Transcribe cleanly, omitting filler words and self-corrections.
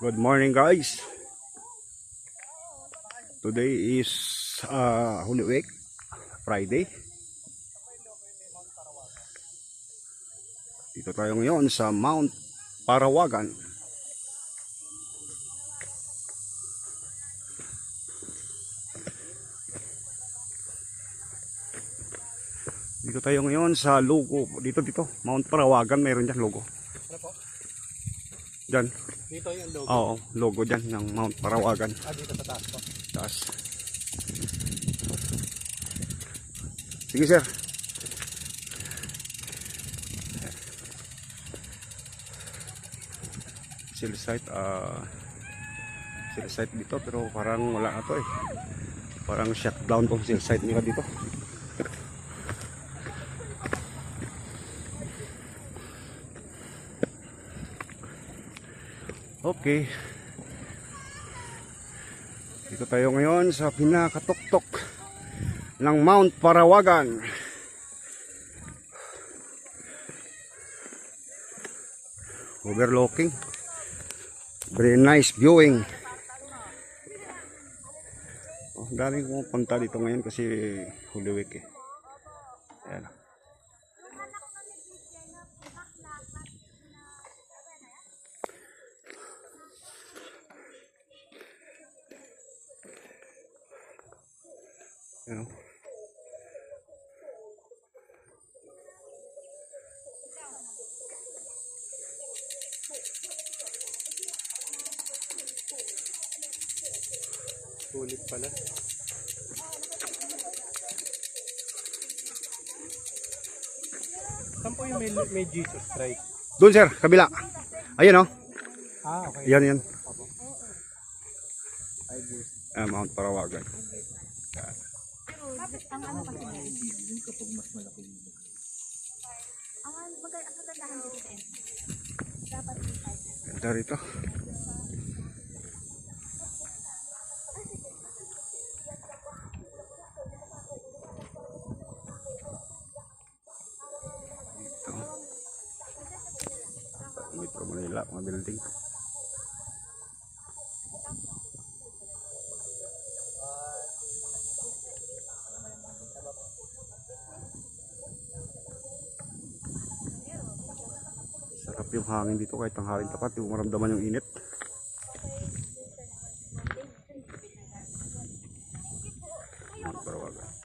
Good morning guys. Today is Holy Week, Friday. Dito tayo ngayon sa Mount Parawagan. Dito tayo ngayon sa logo. Dito Mount Parawagan, mayroon dyan logo. Ano po? Dyan. Dito yung logo. Oo, logo dyan ng Mount Parawagan. Dito sa taas po. Taas. Sige sir. Seal site dito pero parang wala na to eh. Parang shutdown po seal site nila dito. Okay. Dito tayo ngayon sa pinakatuktok ng Mount Parawagan. Overlooking. Very nice viewing. Oh, galing ko punta dito ngayon kasi Holy Week eh. Ayan. Ayan. Sulit pala. Saan po yung may Jesus Christ? Doon sir, kabila. Ayun oh. Okay. Yan. Opo. Mount Parawagan. Ang ano kasi yun kapag mas malaki yun. Ang kagandahan dito sa end. Dapat Ganda rito. Dito. Metro Manila, mga building. Sarap yung hangin dito kahit ang hangin tapat, yung maramdaman yung init.